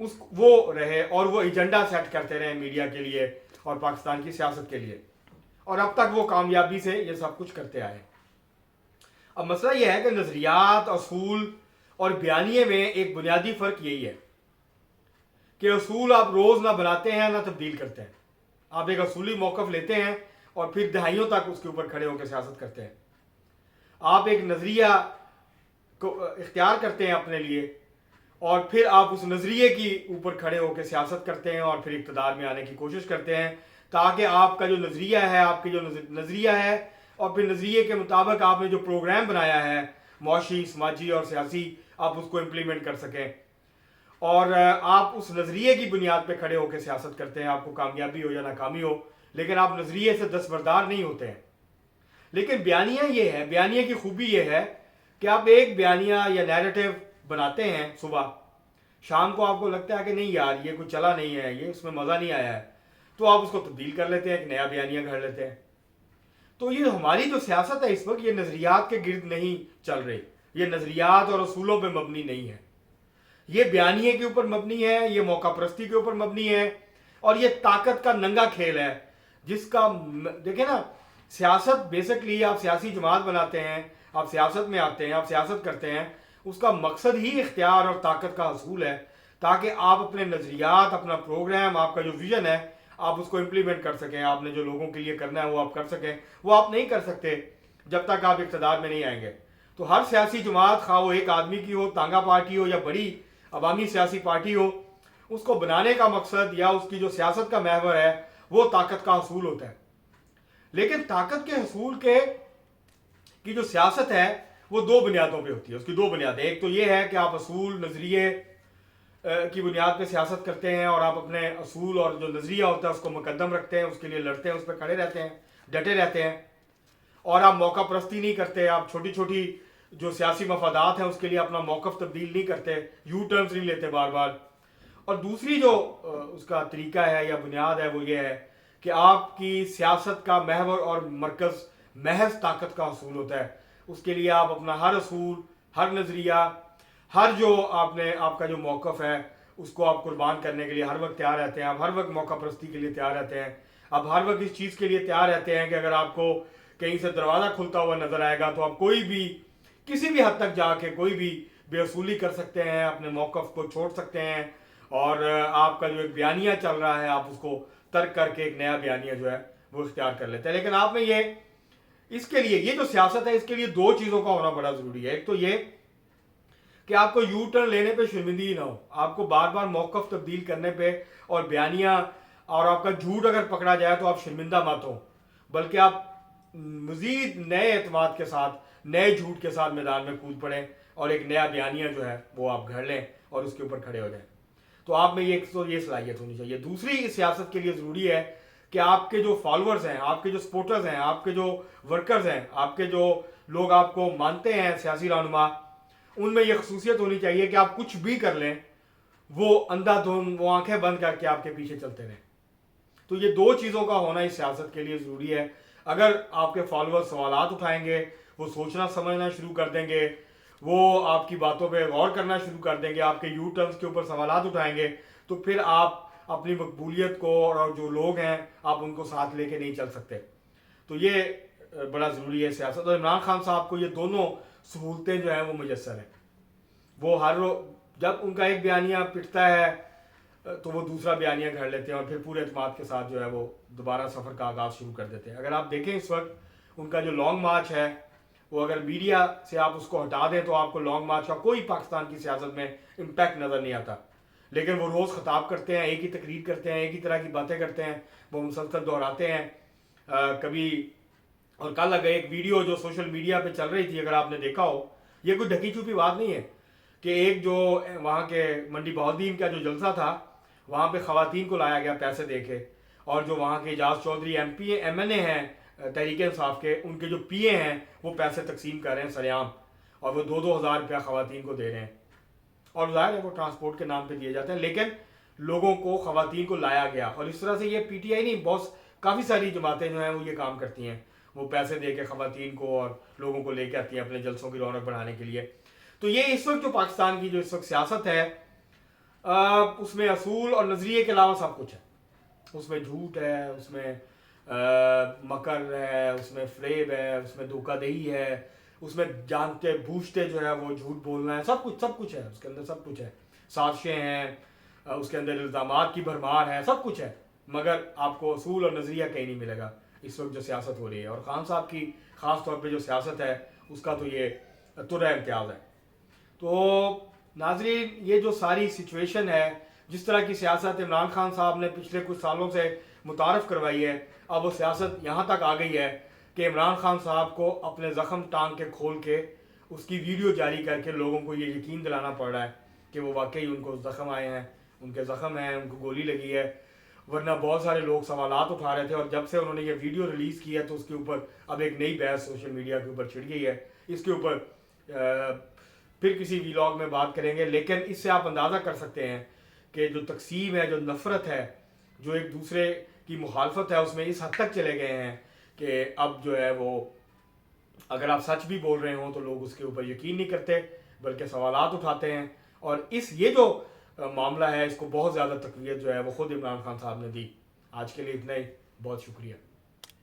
وہ رہے اور وہ ایجنڈا سیٹ کرتے رہے میڈیا کے لیے اور پاکستان کی سیاست کے لیے، اور اب تک وہ کامیابی سے یہ سب کچھ کرتے آئے۔ اب مسئلہ یہ ہے کہ نظریات، اصول اور بیانیے میں ایک بنیادی فرق یہی ہے کہ اصول آپ روز نہ بناتے ہیں نہ تبدیل کرتے ہیں۔ آپ ایک اصولی موقف لیتے ہیں اور پھر دہائیوں تک اس کے اوپر کھڑے ہو کے سیاست کرتے ہیں۔ آپ ایک نظریہ کو اختیار کرتے ہیں اپنے لیے اور پھر آپ اس نظریے کی اوپر کھڑے ہو کے سیاست کرتے ہیں اور پھر اقتدار میں آنے کی کوشش کرتے ہیں، تاکہ آپ کا جو نظریہ ہے، آپ کی جو نظریہ ہے اور پھر نظریے کے مطابق آپ نے جو پروگرام بنایا ہے معاشی، سماجی اور سیاسی، آپ اس کو امپلیمنٹ کر سکیں، اور آپ اس نظریے کی بنیاد پہ کھڑے ہو کے سیاست کرتے ہیں، آپ کو کامیابی ہو یا ناکامی ہو، لیکن آپ نظریے سے دستبردار نہیں ہوتے ہیں۔ لیکن بیانیہ یہ ہے، بیانیے کی خوبی یہ ہے کہ آپ ایک بیانیہ یا نیریٹو بناتے ہیں صبح، شام کو آپ کو لگتا ہے کہ نہیں یار یہ کچھ چلا نہیں ہے، یہ اس میں مزہ نہیں آیا ہے، تو آپ اس کو تبدیل کر لیتے ہیں، ایک نیا بیانیہ گھڑ لیتے ہیں۔ تو یہ ہماری جو سیاست ہے اس وقت، یہ نظریات کے گرد نہیں چل رہی، یہ نظریات اور اصولوں پہ مبنی نہیں ہے، یہ بیانیے کے اوپر مبنی ہے، یہ موقع پرستی کے اوپر مبنی ہے، اور یہ طاقت کا ننگا کھیل ہے جس کا دیکھیں نا، سیاست بیسکلی آپ سیاسی جماعت بناتے ہیں، آپ سیاست میں آتے ہیں، آپ سیاست کرتے ہیں، اس کا مقصد ہی اختیار اور طاقت کا حصول ہے، تاکہ آپ اپنے نظریات، اپنا پروگرام، آپ کا جو ویژن ہے، آپ اس کو امپلیمنٹ کر سکیں، آپ نے جو لوگوں کے لیے کرنا ہے وہ آپ کر سکیں۔ وہ آپ نہیں کر سکتے جب تک آپ اقتدار میں نہیں آئیں گے۔ تو ہر سیاسی جماعت، خواہ وہ ایک آدمی کی ہو، تانگا پارٹی ہو یا بڑی عوامی سیاسی پارٹی ہو، اس کو بنانے کا مقصد یا اس کی جو سیاست کا محور ہے وہ طاقت کا حصول ہوتا ہے۔ لیکن طاقت کے حصول کی جو سیاست ہے وہ دو بنیادوں پہ ہوتی ہے، اس کی دو بنیادیں، ایک تو یہ ہے کہ آپ اصول، نظریے کی بنیاد پہ سیاست کرتے ہیں اور آپ اپنے اصول اور جو نظریہ ہوتا ہے اس کو مقدم رکھتے ہیں، اس کے لیے لڑتے ہیں، اس پہ کھڑے رہتے ہیں، ڈٹے رہتے ہیں، اور آپ موقع پرستی نہیں کرتے، آپ چھوٹی چھوٹی جو سیاسی مفادات ہیں اس کے لیے اپنا موقف تبدیل نہیں کرتے، یو ٹرنز نہیں لیتے بار بار۔ اور دوسری جو اس کا طریقہ ہے یا بنیاد ہے وہ یہ ہے کہ آپ کی سیاست کا محور اور مرکز محض طاقت کا حصول ہوتا ہے، اس کے لیے آپ اپنا ہر اصول، ہر نظریہ، ہر جو آپ کا جو موقف ہے اس کو آپ قربان کرنے کے لیے ہر وقت تیار رہتے ہیں، آپ ہر وقت موقع پرستی کے لیے تیار رہتے ہیں، آپ ہر وقت اس چیز کے لیے تیار رہتے ہیں کہ اگر آپ کو کہیں سے دروازہ کھلتا ہوا نظر آئے گا تو آپ کوئی بھی کسی بھی حد تک جا کے کوئی بھی بے اصولی کر سکتے ہیں، اپنے موقف کو چھوڑ سکتے ہیں، اور آپ کا جو ایک بیانیہ چل رہا ہے آپ اس کو ترک کر کے ایک نیا بیانیہ جو ہے وہ اختیار کر لیتے ہیں۔ لیکن آپ میں یہ، اس کے لیے یہ جو سیاست ہے اس کے لیے دو چیزوں کا ہونا بڑا ضروری ہے۔ ایک تو یہ کہ آپ کو یو ٹرن لینے پہ شرمندگی نہ ہو، آپ کو بار بار موقف تبدیل کرنے پہ اور بیانیہ اور آپ کا جھوٹ اگر پکڑا جائے تو آپ شرمندہ مت ہو، بلکہ آپ مزید نئے اعتماد کے ساتھ، نئے جھوٹ کے ساتھ میدان میں کود پڑیں اور ایک نیا بیانیہ جو ہے وہ آپ گھڑ لیں اور اس کے اوپر کھڑے ہو جائیں۔ تو آپ میں یہ صلاحیت ہونی چاہیے۔ دوسری اس سیاست کے لیے ضروری ہے کہ آپ کے جو فالوورز ہیں، آپ کے جو سپورٹرز ہیں، آپ کے جو ورکرز ہیں، آپ کے جو لوگ آپ کو مانتے ہیں سیاسی رہنما، ان میں یہ خصوصیت ہونی چاہیے کہ آپ کچھ بھی کر لیں وہ اندھا دھند، وہ آنکھیں بند کر کے آپ کے پیچھے چلتے رہیں۔ تو یہ دو چیزوں کا ہونا اس سیاست کے لیے ضروری ہے۔ اگر آپ کے فالوور سوالات اٹھائیں گے، وہ سوچنا سمجھنا شروع کر دیں گے، وہ آپ کی باتوں پہ غور کرنا شروع کر دیں گے، آپ کے یو ٹرنز کے اوپر سوالات اٹھائیں گے، تو پھر آپ اپنی مقبولیت کو اور جو لوگ ہیں آپ ان کو ساتھ لے کے نہیں چل سکتے۔ تو یہ بڑا ضروری ہے سیاست، اور عمران خان صاحب کو یہ دونوں سہولتیں جو ہیں وہ میسر ہیں۔ وہ ہر جب ان کا ایک بیانیہ پٹتا ہے تو وہ دوسرا بیانیہ گھڑ لیتے ہیں اور پھر پورے اعتماد کے ساتھ جو ہے وہ دوبارہ سفر کا آغاز شروع کر دیتے ہیں۔ اگر آپ دیکھیں اس وقت ان کا جو لانگ مارچ ہے، وہ اگر میڈیا سے آپ اس کو ہٹا دیں تو آپ کو لانگ مارچ کا کوئی پاکستان کی سیاست میں امپیکٹ نظر نہیں آتا، لیکن وہ روز خطاب کرتے ہیں، ایک ہی تقریر کرتے ہیں، ایک ہی طرح کی باتیں کرتے ہیں، وہ مسلسل دہراتے ہیں۔ کبھی اور کل اگر ایک ویڈیو جو سوشل میڈیا پہ چل رہی تھی، اگر آپ نے دیکھا ہو، یہ کوئی ڈھکی چھپی بات نہیں ہے کہ ایک جو وہاں کے منڈی بہاؤالدین کا جو جلسہ تھا وہاں پہ خواتین کو لایا گیا پیسے دے کے، اور جو وہاں کے اعجاز چودھری ایم این اے ہیں تحریک انصاف کے، ان کے جو پی اے ہیں وہ پیسے تقسیم کر رہے ہیں سر عام، اور وہ 2,000 روپیہ خواتین کو دے رہے ہیں، اور ظاہر ہے وہ ٹرانسپورٹ کے نام پہ دیے جاتے ہیں، لیکن لوگوں کو، خواتین کو لایا گیا۔ اور اس طرح سے یہ پی ٹی آئی نہیں، بہت کافی ساری جماعتیں جو ہیں وہ یہ کام کرتی ہیں، وہ پیسے دے کے خواتین کو اور لوگوں کو لے کے آتی ہیں اپنے جلسوں کی رونق بڑھانے کے لیے۔ تو یہ اس وقت جو پاکستان کی جو اس وقت سیاست ہے، اس میں اصول اور نظریے کے علاوہ سب کچھ ہے. اس میں جھوٹ ہے، اس میں مکر ہے، اس میں فریب ہے، اس میں دھوکہ دہی ہے، اس میں جانتے بوجھتے جو ہے وہ جھوٹ بولنا ہے، سب کچھ ہے اس کے اندر، سب کچھ ہے. سازشیں ہیں، اس کے اندر الزامات کی بھرمار ہے، سب کچھ ہے. مگر آپ کو اصول اور نظریہ کہیں نہیں ملے گا اس وقت جو سیاست ہو رہی ہے. اور خان صاحب کی خاص طور پہ جو سیاست ہے اس کا تو یہ ترہ امتیاز ہے. تو ناظرین، یہ جو ساری سچویشن ہے، جس طرح کی سیاست عمران خان صاحب نے پچھلے کچھ سالوں سے متعارف کروائی ہے، اب وہ سیاست یہاں تک آ گئی ہے کہ عمران خان صاحب کو اپنے زخم ٹانگ کے کھول کے اس کی ویڈیو جاری کر کے لوگوں کو یہ یقین دلانا پڑ رہا ہے کہ وہ واقعی ان کو زخم آئے ہیں، ان کے زخم ہیں، ان کو گولی لگی ہے. ورنہ بہت سارے لوگ سوالات اٹھا رہے تھے، اور جب سے انہوں نے یہ ویڈیو ریلیز کی ہے تو اس کے اوپر اب ایک نئی بحث سوشل میڈیا کے اوپر چھڑ گئی ہے. اس کے اوپر پھر کسی ویلاگ میں بات کریں گے. لیکن اس سے آپ اندازہ کر سکتے ہیں کہ جو تقسیم ہے، جو نفرت ہے، جو ایک دوسرے کی مخالفت ہے، اس میں اس حد تک چلے گئے ہیں کہ اب جو ہے وہ اگر آپ سچ بھی بول رہے ہوں تو لوگ اس کے اوپر یقین نہیں کرتے بلکہ سوالات اٹھاتے ہیں. اور یہ جو معاملہ ہے، اس کو بہت زیادہ تقویت جو ہے وہ خود عمران خان صاحب نے دی. آج کے لیے اتنا ہی. بہت شکریہ.